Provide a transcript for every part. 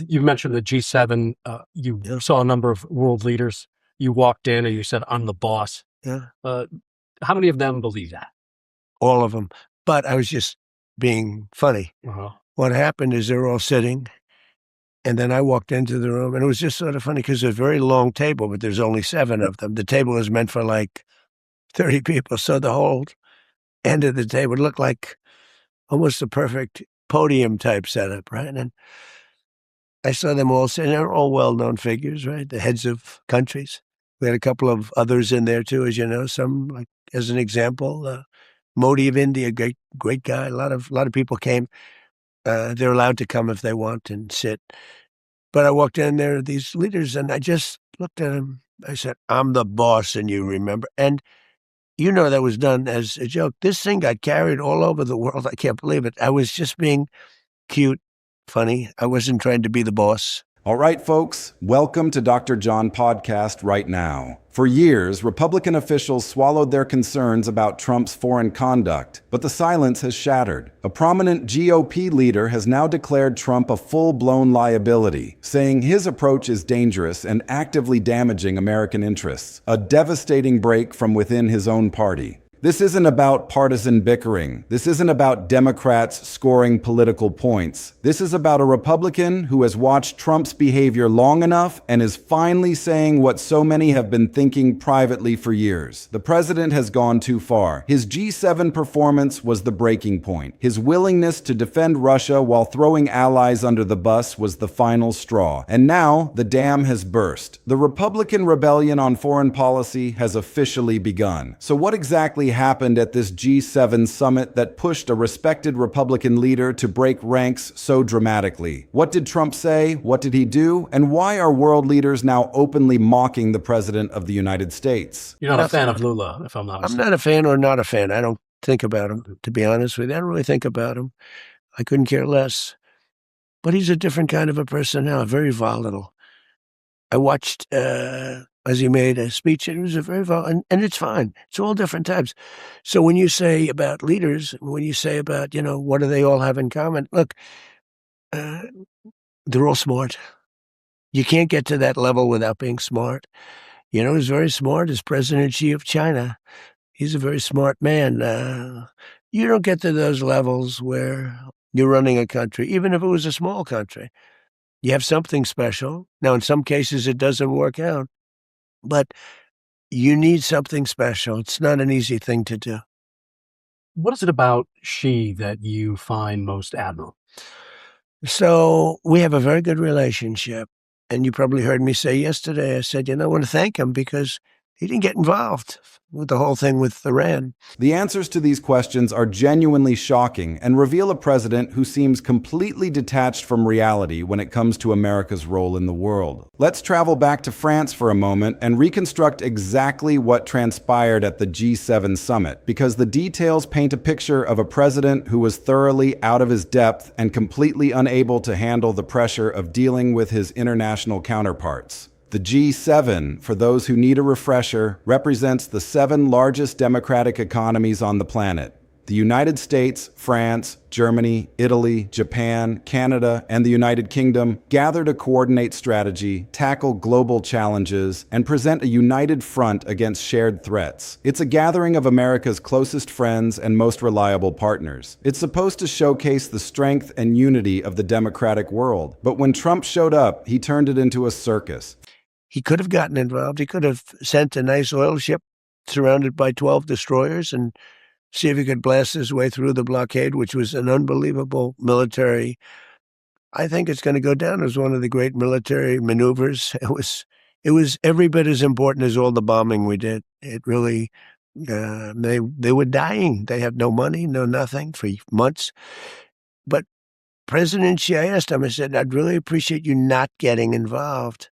You mentioned the G7. You Yeah. saw a number of world leaders. You walked in and you said, "I'm the boss." Yeah. How many of them believe that? All of them. But I was just being funny. Uh-huh. What happened is they were all sitting, and then I walked into the room, and it was just sort of funny because it's a very long table, but there's only 7 of them. The table is meant for like 30 people, so the whole end of the table looked like almost a perfect podium type setup, right? And I saw them all sitting. They're all well-known figures, right? The heads of countries. We had a couple of others in there too, as you know. Some, like as an example, Modi of India, great guy. A lot of people came. They're allowed to come if they want and sit. But I walked in there, these leaders, and I just looked at them. I said, "I'm the boss, and you remember." And that was done as a joke. This thing got carried all over the world. I can't believe it. I was just being cute, funny. I wasn't trying to be the boss. All right, folks, welcome to Dr. John Podcast right now. For years, Republican officials swallowed their concerns about Trump's foreign conduct, but the silence has shattered. A prominent GOP leader has now declared Trump a full-blown liability, saying his approach is dangerous and actively damaging American interests, a devastating break from within his own party. This isn't about partisan bickering. This isn't about Democrats scoring political points. This is about a Republican who has watched Trump's behavior long enough and is finally saying what so many have been thinking privately for years. The president has gone too far. His G7 performance was the breaking point. His willingness to defend Russia while throwing allies under the bus was the final straw. And now the dam has burst. The Republican rebellion on foreign policy has officially begun. So what exactly happened at this G7 summit that pushed a respected Republican leader to break ranks so dramatically? What did Trump say? What did he do? And why are world leaders now openly mocking the President of the United States? You're not a fan of Lula, if I'm not mistaken. I'm not a fan or not a fan. I don't think about him, to be honest with you. I don't really think about him. I couldn't care less. But he's a different kind of a person now, very volatile. I watched as he made a speech, and it was a very volatile, and it's fine. It's all different types. So when you say about leaders, when you say about, what do they all have in common? Look, they're all smart. You can't get to that level without being smart. Who's very smart is President Xi of China. He's a very smart man. You don't get to those levels where you're running a country, even if it was a small country. You have something special. Now, in some cases, it doesn't work out, but you need something special. It's not an easy thing to do. What is it about Xi that you find most admirable? So we have a very good relationship. And you probably heard me say yesterday, I said, I want to thank him because he didn't get involved with the whole thing with Iran. The answers to these questions are genuinely shocking and reveal a president who seems completely detached from reality when it comes to America's role in the world. Let's travel back to France for a moment and reconstruct exactly what transpired at the G7 summit, because the details paint a picture of a president who was thoroughly out of his depth and completely unable to handle the pressure of dealing with his international counterparts. The G7, for those who need a refresher, represents the 7 largest democratic economies on the planet. The United States, France, Germany, Italy, Japan, Canada, and the United Kingdom gather to coordinate strategy, tackle global challenges, and present a united front against shared threats. It's a gathering of America's closest friends and most reliable partners. It's supposed to showcase the strength and unity of the democratic world. But when Trump showed up, he turned it into a circus. He could have gotten involved. He could have sent a nice oil ship surrounded by 12 destroyers and see if he could blast his way through the blockade, which was an unbelievable military. I think it's going to go down as one of the great military maneuvers. It was every bit as important as all the bombing we did. It really, they were dying. They had no money, no nothing for months. But President Xi, I asked him, I said, I'd really appreciate you not getting involved.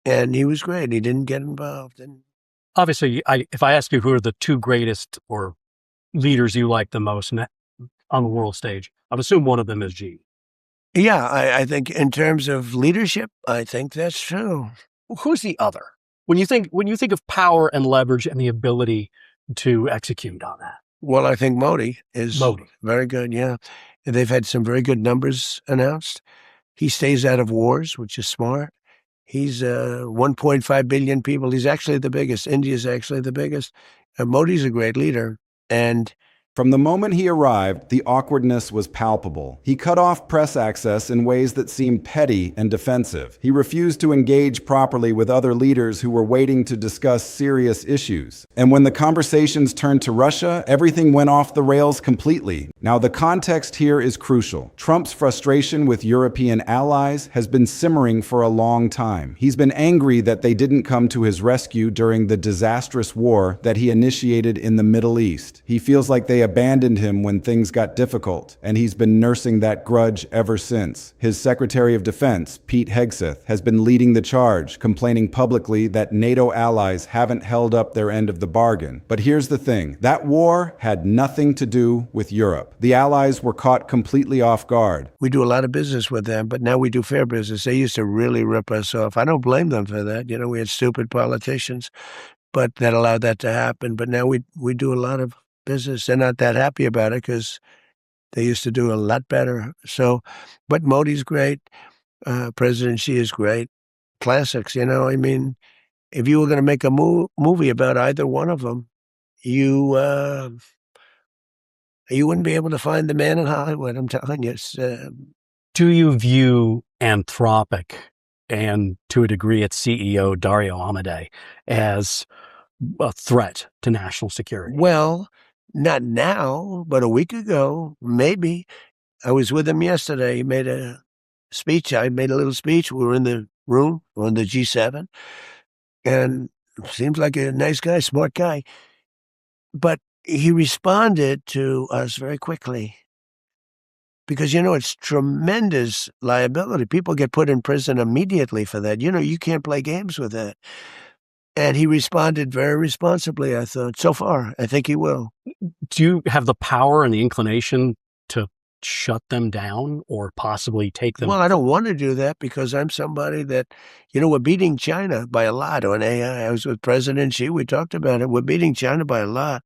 And he was great. He didn't get involved. And Obviously, if I ask you who are the 2 greatest or leaders you like the most on the world stage, I'd assume one of them is Xi. yeah, I think in terms of leadership, I think that's true. Who's the other? When you think of power and leverage and the ability to execute on that. Well, I think Modi is Modi. very good, yeah. They've had some very good numbers announced. He stays out of wars, which is smart. He's 1.5 billion people. He's actually the biggest. India's actually the biggest. Modi's a great leader. And From the moment he arrived, the awkwardness was palpable. He cut off press access in ways that seemed petty and defensive. He refused to engage properly with other leaders who were waiting to discuss serious issues. And when the conversations turned to Russia, everything went off the rails completely. Now, the context here is crucial. Trump's frustration with European allies has been simmering for a long time. He's been angry that they didn't come to his rescue during the disastrous war that he initiated in the Middle East. He feels like they abandoned him when things got difficult, and he's been nursing that grudge ever since. His Secretary of Defense, Pete Hegseth, has been leading the charge, complaining publicly that NATO allies haven't held up their end of the bargain. But here's the thing, that war had nothing to do with Europe. The allies were caught completely off guard. we do a lot of business with them, but now we do fair business. They used to really rip us off. I don't blame them for that. We had stupid politicians, but that allowed that to happen. But now we do a lot of business. They're not that happy about it because they used to do a lot better. So, but Modi's great. President Xi is great. Classics, I mean, if you were going to make a movie about either one of them, you wouldn't be able to find the man in Hollywood. I'm telling you. Do you view Anthropic and to a degree its CEO, Dario Amodei, as a threat to national security? Well, not now, but a week ago, maybe. I was with him yesterday. He made a speech. I made a little speech. We were in the room on the G7, and seems like a nice guy, smart guy. But he responded to us very quickly because, it's tremendous liability. People get put in prison immediately for that. You can't play games with that. And he responded very responsibly, I thought. So far, I think he will. Do you have the power and the inclination to shut them down or possibly take them? Well, I don't want to do that because I'm somebody that, we're beating China by a lot on AI. I was with President Xi. We talked about it. We're beating China by a lot.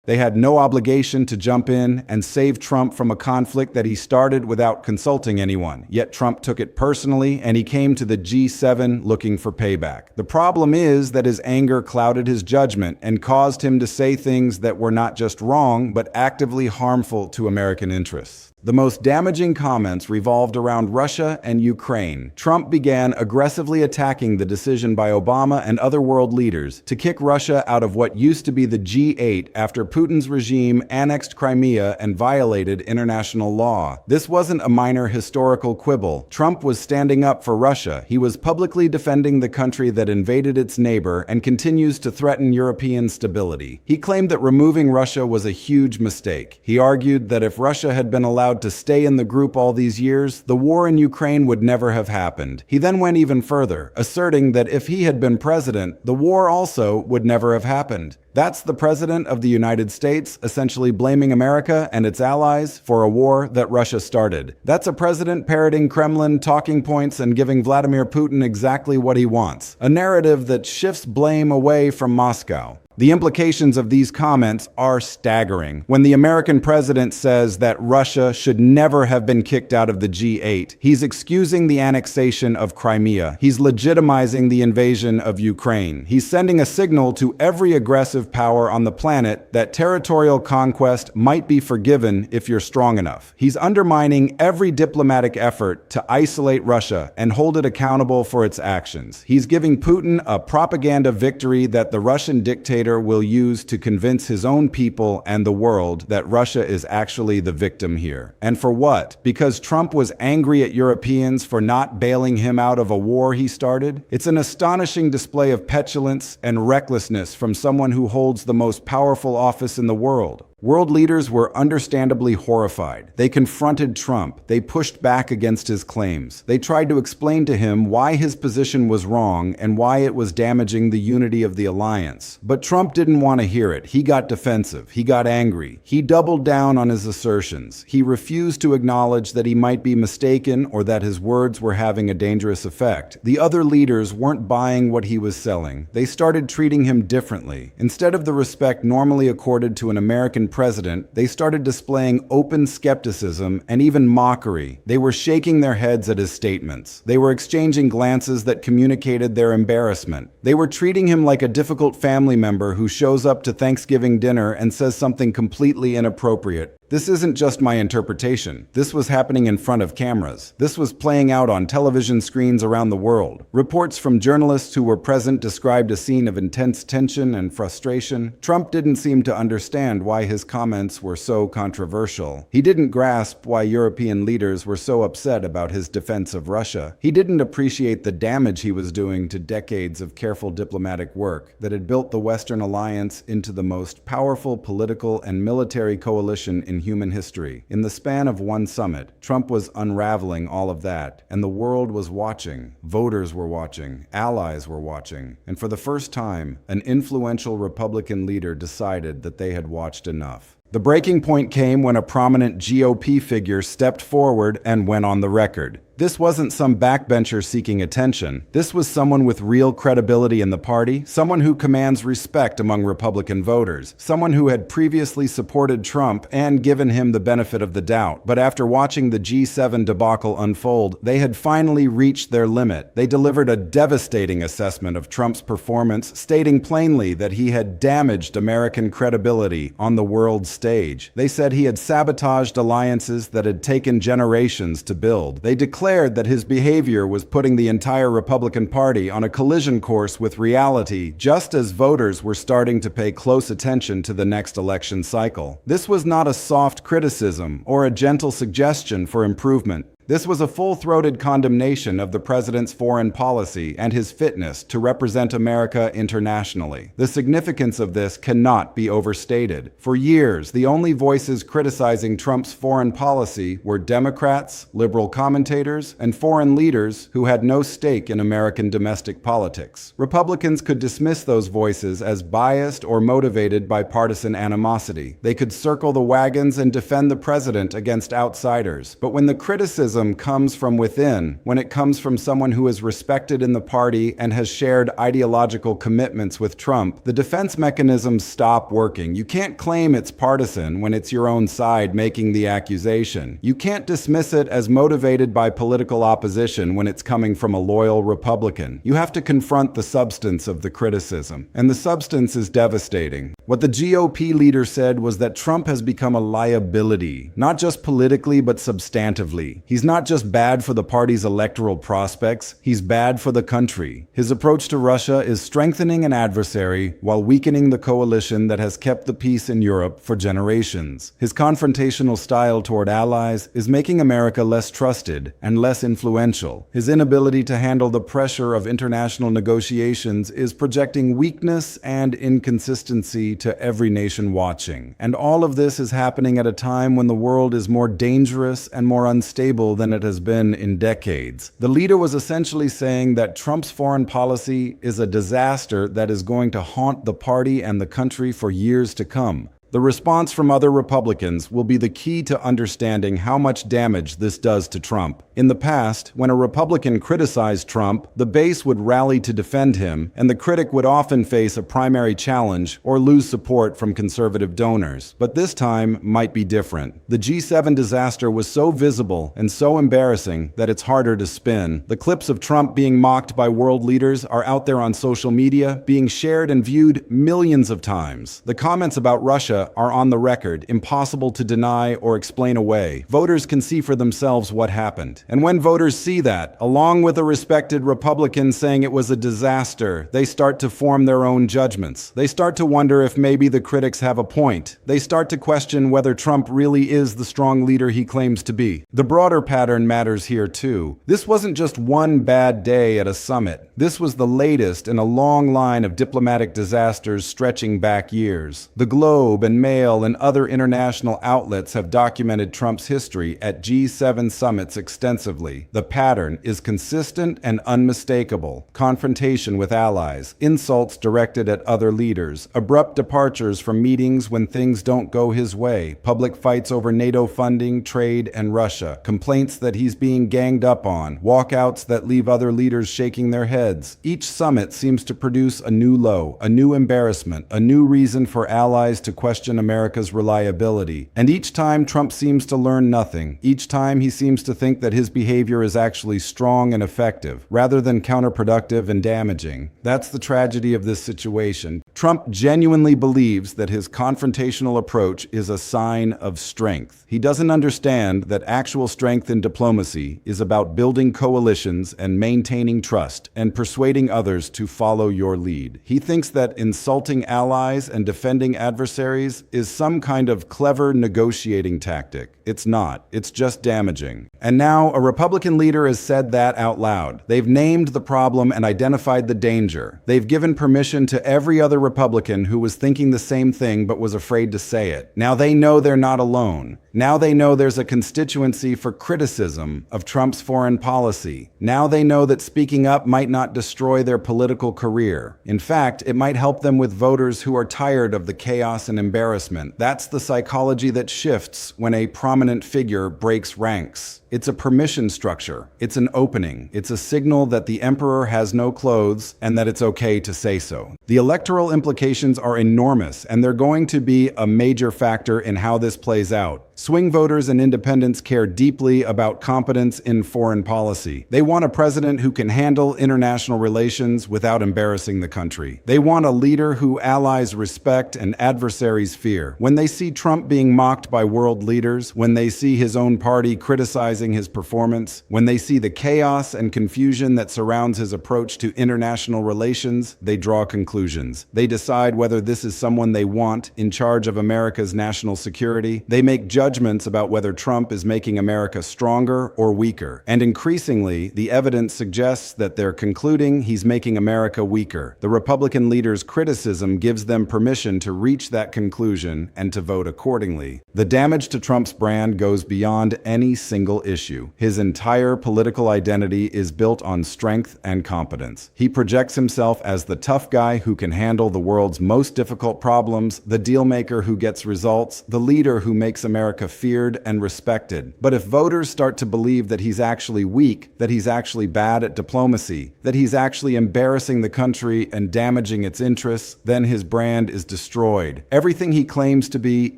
They had no obligation to jump in and save Trump from a conflict that he started without consulting anyone. Yet Trump took it personally, and he came to the G7 looking for payback. The problem is that his anger clouded his judgment and caused him to say things that were not just wrong, but actively harmful to American interests. The most damaging comments revolved around Russia and Ukraine. Trump began aggressively attacking the decision by Obama and other world leaders to kick Russia out of what used to be the G8 after Putin's regime annexed Crimea and violated international law. This wasn't a minor historical quibble. Trump was standing up for Russia. He was publicly defending the country that invaded its neighbor and continues to threaten European stability. He claimed that removing Russia was a huge mistake. He argued that if Russia had been allowed to stay in the group all these years, the war in Ukraine would never have happened. He then went even further, asserting that if he had been president, the war also would never have happened. That's the president of the United States essentially blaming America and its allies for a war that Russia started. That's a president parroting Kremlin talking points and giving Vladimir Putin exactly what he wants. A narrative that shifts blame away from Moscow. The implications of these comments are staggering. When the American president says that Russia should never have been kicked out of the G8, he's excusing the annexation of Crimea. He's legitimizing the invasion of Ukraine. He's sending a signal to every aggressive power on the planet that territorial conquest might be forgiven if you're strong enough. He's undermining every diplomatic effort to isolate Russia and hold it accountable for its actions. He's giving Putin a propaganda victory that the Russian dictator will use to convince his own people and the world that Russia is actually the victim here. And for what? Because Trump was angry at Europeans for not bailing him out of a war he started? It's an astonishing display of petulance and recklessness from someone who holds the most powerful office in the world. World leaders were understandably horrified. They confronted Trump. They pushed back against his claims. They tried to explain to him why his position was wrong and why it was damaging the unity of the alliance. But Trump didn't want to hear it. He got defensive. He got angry. He doubled down on his assertions. He refused to acknowledge that he might be mistaken or that his words were having a dangerous effect. The other leaders weren't buying what he was selling. They started treating him differently. Instead of the respect normally accorded to an American president, they started displaying open skepticism and even mockery. They were shaking their heads at his statements. They were exchanging glances that communicated their embarrassment. They were treating him like a difficult family member who shows up to Thanksgiving dinner and says something completely inappropriate. This isn't just my interpretation. This was happening in front of cameras. This was playing out on television screens around the world. Reports from journalists who were present described a scene of intense tension and frustration. Trump didn't seem to understand why his comments were so controversial. He didn't grasp why European leaders were so upset about his defense of Russia. He didn't appreciate the damage he was doing to decades of careful diplomatic work that had built the Western alliance into the most powerful political and military coalition in human history. In the span of one summit, Trump was unraveling all of that, and the world was watching. Voters were watching. Allies were watching. And for the first time, an influential Republican leader decided that they had watched enough. The breaking point came when a prominent GOP figure stepped forward and went on the record. This wasn't some backbencher seeking attention. This was someone with real credibility in the party, someone who commands respect among Republican voters, someone who had previously supported Trump and given him the benefit of the doubt. But after watching the G7 debacle unfold, they had finally reached their limit. They delivered a devastating assessment of Trump's performance, stating plainly that he had damaged American credibility on the world stage. They said he had sabotaged alliances that had taken generations to build. They declared that his behavior was putting the entire Republican Party on a collision course with reality, just as voters were starting to pay close attention to the next election cycle. This was not a soft criticism or a gentle suggestion for improvement. This was a full-throated condemnation of the president's foreign policy and his fitness to represent America internationally. The significance of this cannot be overstated. For years, the only voices criticizing Trump's foreign policy were Democrats, liberal commentators, and foreign leaders who had no stake in American domestic politics. Republicans could dismiss those voices as biased or motivated by partisan animosity. They could circle the wagons and defend the president against outsiders. But when the criticism comes from within, when it comes from someone who is respected in the party and has shared ideological commitments with Trump, the defense mechanisms stop working. You can't claim it's partisan when it's your own side making the accusation. You can't dismiss it as motivated by political opposition when it's coming from a loyal Republican. You have to confront the substance of the criticism, and the substance is devastating. What the GOP leader said was that Trump has become a liability, not just politically but substantively. He's not just bad for the party's electoral prospects, he's bad for the country. His approach to Russia is strengthening an adversary while weakening the coalition that has kept the peace in Europe for generations. His confrontational style toward allies is making America less trusted and less influential. His inability to handle the pressure of international negotiations is projecting weakness and inconsistency to every nation watching. And all of this is happening at a time when the world is more dangerous and more unstable than it has been in decades. The leader was essentially saying that Trump's foreign policy is a disaster that is going to haunt the party and the country for years to come. The response from other Republicans will be the key to understanding how much damage this does to Trump. In the past, when a Republican criticized Trump, the base would rally to defend him, and the critic would often face a primary challenge or lose support from conservative donors. But this time might be different. The G7 disaster was so visible and so embarrassing that it's harder to spin. The clips of Trump being mocked by world leaders are out there on social media, being shared and viewed millions of times. The comments about Russia are on the record, impossible to deny or explain away. Voters can see for themselves what happened. And when voters see that, along with a respected Republican saying it was a disaster, they start to form their own judgments. They start to wonder if maybe the critics have a point. They start to question whether Trump really is the strong leader he claims to be. The broader pattern matters here too. This wasn't just one bad day at a summit. This was the latest in a long line of diplomatic disasters stretching back years. The Globe and Mail and other international outlets have documented Trump's history at G7 summits extensively. The pattern is consistent and unmistakable. Confrontation with allies, insults directed at other leaders, abrupt departures from meetings when things don't go his way, public fights over NATO funding, trade, and Russia, complaints that he's being ganged up on, walkouts that leave other leaders shaking their heads. Each summit seems to produce a new low, a new embarrassment, a new reason for allies to question question America's reliability. And each time Trump seems to learn nothing. Each time he seems to think that his behavior is actually strong and effective, rather than counterproductive and damaging. That's the tragedy of this situation. Trump genuinely believes that his confrontational approach is a sign of strength. He doesn't understand that actual strength in diplomacy is about building coalitions and maintaining trust and persuading others to follow your lead. He thinks that insulting allies and defending adversaries is some kind of clever negotiating tactic. It's not. It's just damaging. And now a Republican leader has said that out loud. They've named the problem and identified the danger. They've given permission to every other Republican who was thinking the same thing but was afraid to say it. Now they know they're not alone. Now they know there's a constituency for criticism of Trump's foreign policy. Now they know that speaking up might not destroy their political career. In fact, it might help them with voters who are tired of the chaos and embarrassment. That's the psychology that shifts when a prominent figure breaks ranks. It's a permission structure. It's an opening. It's a signal that the emperor has no clothes and that it's okay to say so. The electoral implications are enormous, and they're going to be a major factor in how this plays out. Swing voters and independents care deeply about competence in foreign policy. They want a president who can handle international relations without embarrassing the country. They want a leader who allies respect and adversaries fear. When they see Trump being mocked by world leaders, when they see his own party criticizing his performance, when they see the chaos and confusion that surrounds his approach to international relations, they draw conclusions. They decide whether this is someone they want in charge of America's national security. They make judgments about whether Trump is making America stronger or weaker. And increasingly, the evidence suggests that they're concluding he's making America weaker. The Republican leader's criticism gives them permission to reach that conclusion and to vote accordingly. The damage to Trump's brand goes beyond any single issue. His entire political identity is built on strength and competence. He projects himself as the tough guy who can handle the world's most difficult problems, the dealmaker who gets results, the leader who makes America feared and respected. But if voters start to believe that he's actually weak, that he's actually bad at diplomacy, that he's actually embarrassing the country and damaging its interests, then his brand is destroyed. Everything he claims to be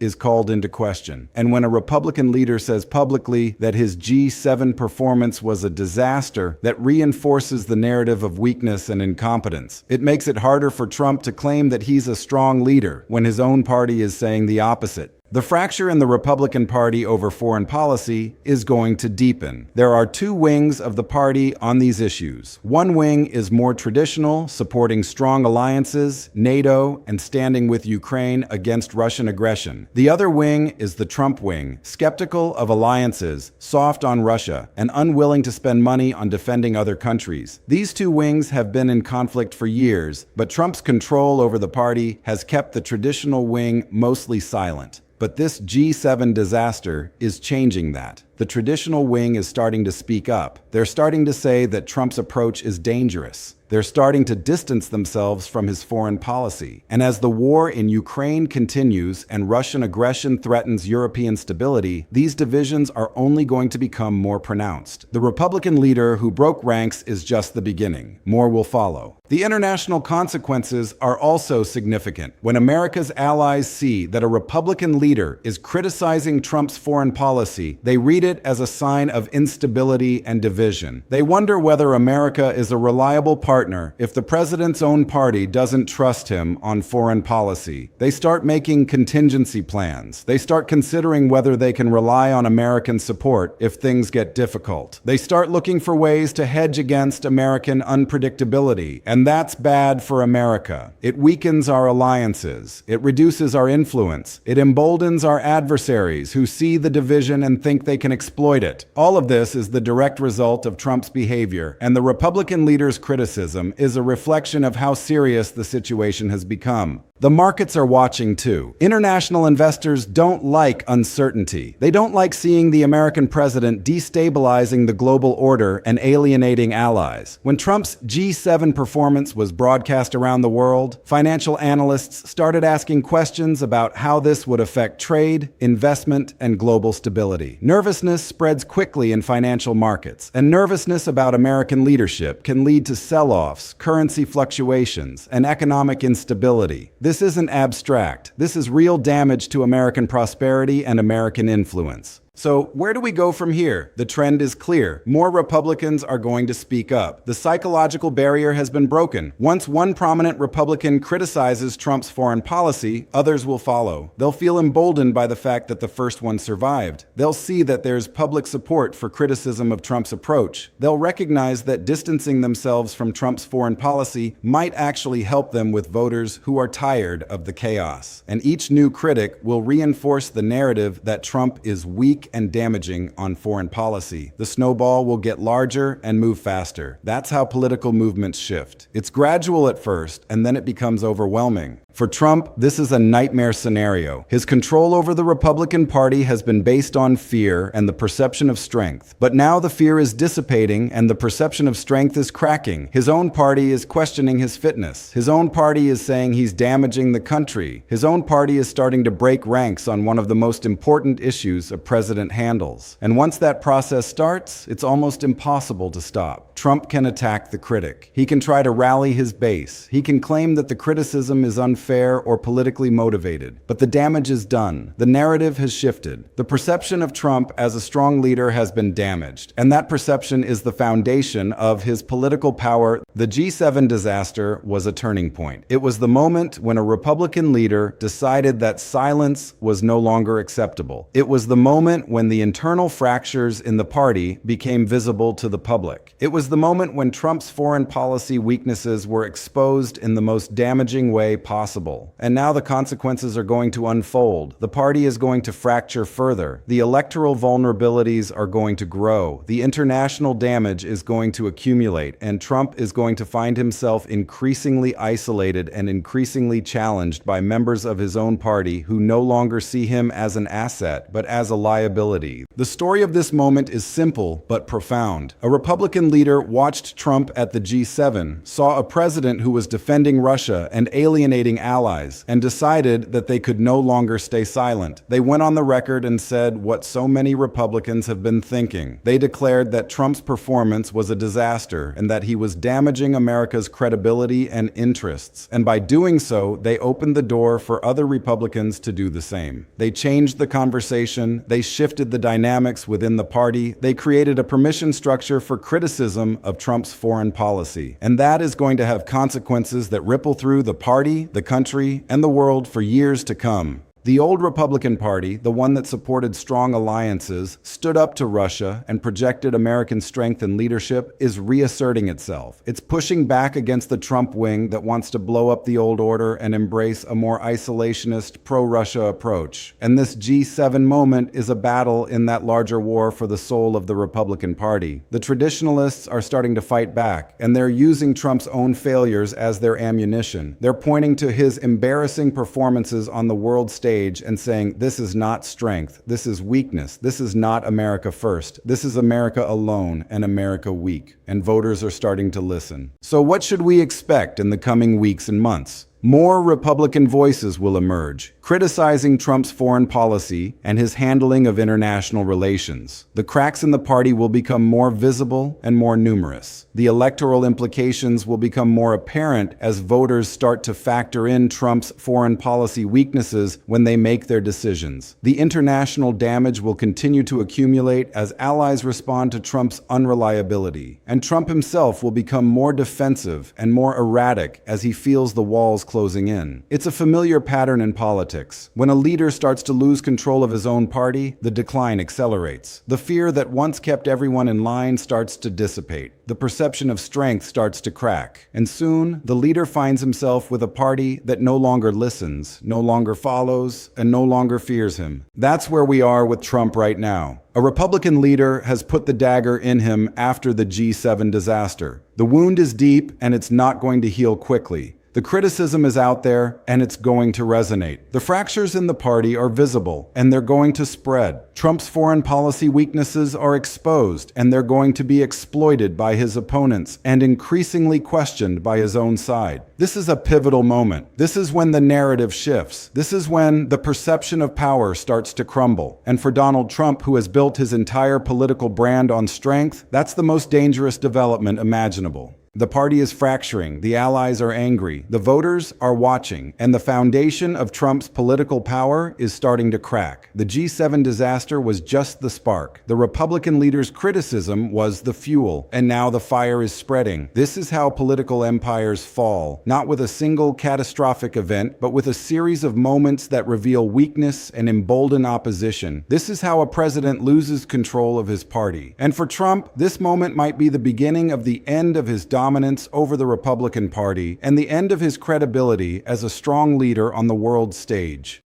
is called into question. And when a Republican leader says publicly that his G7 performance was a disaster, that reinforces the narrative of weakness and incompetence. It makes it harder for Trump to claim that he's a strong leader when his own party is saying the opposite. The fracture in the Republican Party over foreign policy is going to deepen. There are two wings of the party on these issues. One wing is more traditional, supporting strong alliances, NATO, and standing with Ukraine against Russian aggression. The other wing is the Trump wing, skeptical of alliances, soft on Russia, and unwilling to spend money on defending other countries. These two wings have been in conflict for years, but Trump's control over the party has kept the traditional wing mostly silent. But this G7 disaster is changing that. The traditional wing is starting to speak up. They're starting to say that Trump's approach is dangerous. They're starting to distance themselves from his foreign policy. And as the war in Ukraine continues and Russian aggression threatens European stability, these divisions are only going to become more pronounced. The Republican leader who broke ranks is just the beginning. More will follow. The international consequences are also significant. When America's allies see that a Republican leader is criticizing Trump's foreign policy, they read it as a sign of instability and division. They wonder whether America is a reliable partner if the president's own party doesn't trust him on foreign policy. They start making contingency plans. They start considering whether they can rely on American support if things get difficult. They start looking for ways to hedge against American unpredictability. And that's bad for America. It weakens our alliances. It reduces our influence. It emboldens our adversaries who see the division and think they can exploit it. All of this is the direct result of Trump's behavior, and the Republican leader's criticism is a reflection of how serious the situation has become. The markets are watching too. International investors don't like uncertainty. They don't like seeing the American president destabilizing the global order and alienating allies. When Trump's G7 performance was broadcast around the world, financial analysts started asking questions about how this would affect trade, investment, and global stability. Nervousness spreads quickly in financial markets, and nervousness about American leadership can lead to sell-offs, currency fluctuations, and economic instability. This isn't abstract. This is real damage to American prosperity and American influence. So, where do we go from here? The trend is clear. More Republicans are going to speak up. The psychological barrier has been broken. Once one prominent Republican criticizes Trump's foreign policy, others will follow. They'll feel emboldened by the fact that the first one survived. They'll see that there's public support for criticism of Trump's approach. They'll recognize that distancing themselves from Trump's foreign policy might actually help them with voters who are tired of the chaos. And each new critic will reinforce the narrative that Trump is weak and damaging on foreign policy. The snowball will get larger and move faster. That's how political movements shift. It's gradual at first, and then it becomes overwhelming. For Trump, this is a nightmare scenario. His control over the Republican Party has been based on fear and the perception of strength. But now the fear is dissipating and the perception of strength is cracking. His own party is questioning his fitness. His own party is saying he's damaging the country. His own party is starting to break ranks on one of the most important issues a president handles. And once that process starts, it's almost impossible to stop. Trump can attack the critic. He can try to rally his base. He can claim that the criticism is unfair or politically motivated. But the damage is done. The narrative has shifted. The perception of Trump as a strong leader has been damaged. And that perception is the foundation of his political power. The G7 disaster was a turning point. It was the moment when a Republican leader decided that silence was no longer acceptable. It was the moment when the internal fractures in the party became visible to the public. It was the moment when Trump's foreign policy weaknesses were exposed in the most damaging way possible. And now the consequences are going to unfold. The party is going to fracture further. The electoral vulnerabilities are going to grow. The international damage is going to accumulate, and Trump is going to find himself increasingly isolated and increasingly challenged by members of his own party who no longer see him as an asset, but as a liability. The story of this moment is simple but profound. A Republican leader watched Trump at the G7, saw a president who was defending Russia and alienating allies, and decided that they could no longer stay silent. They went on the record and said what so many Republicans have been thinking. They declared that Trump's performance was a disaster and that he was damaging America's credibility and interests. And by doing so, they opened the door for other Republicans to do the same. They changed the conversation, they shifted the dynamics within the party, they created a permission structure for criticism of Trump's foreign policy. And that is going to have consequences that ripple through the party, the country, and the world for years to come. The old Republican Party, the one that supported strong alliances, stood up to Russia, and projected American strength and leadership, is reasserting itself. It's pushing back against the Trump wing that wants to blow up the old order and embrace a more isolationist, pro-Russia approach. And this G7 moment is a battle in that larger war for the soul of the Republican Party. The traditionalists are starting to fight back, and they're using Trump's own failures as their ammunition. They're pointing to his embarrassing performances on the world stage and saying, this is not strength, this is weakness, this is not America first, this is America alone and America weak. And voters are starting to listen. So what should we expect in the coming weeks and months? More Republican voices will emerge, criticizing Trump's foreign policy and his handling of international relations. The cracks in the party will become more visible and more numerous. The electoral implications will become more apparent as voters start to factor in Trump's foreign policy weaknesses when they make their decisions. The international damage will continue to accumulate as allies respond to Trump's unreliability. And Trump himself will become more defensive and more erratic as he feels the walls closing in. It's a familiar pattern in politics. When a leader starts to lose control of his own party, the decline accelerates. The fear that once kept everyone in line starts to dissipate. The perception of strength starts to crack. And soon, the leader finds himself with a party that no longer listens, no longer follows, and no longer fears him. That's where we are with Trump right now. A Republican leader has put the dagger in him after the G7 disaster. The wound is deep, and it's not going to heal quickly. The criticism is out there, and it's going to resonate. The fractures in the party are visible, and they're going to spread. Trump's foreign policy weaknesses are exposed, and they're going to be exploited by his opponents and increasingly questioned by his own side. This is a pivotal moment. This is when the narrative shifts. This is when the perception of power starts to crumble. And for Donald Trump, who has built his entire political brand on strength, that's the most dangerous development imaginable. The party is fracturing, the allies are angry, the voters are watching, and the foundation of Trump's political power is starting to crack. The G7 disaster was just the spark. The Republican leader's criticism was the fuel, and now the fire is spreading. This is how political empires fall, not with a single catastrophic event, but with a series of moments that reveal weakness and embolden opposition. This is how a president loses control of his party. And for Trump, this moment might be the beginning of the end of his dominance over the Republican Party and the end of his credibility as a strong leader on the world stage.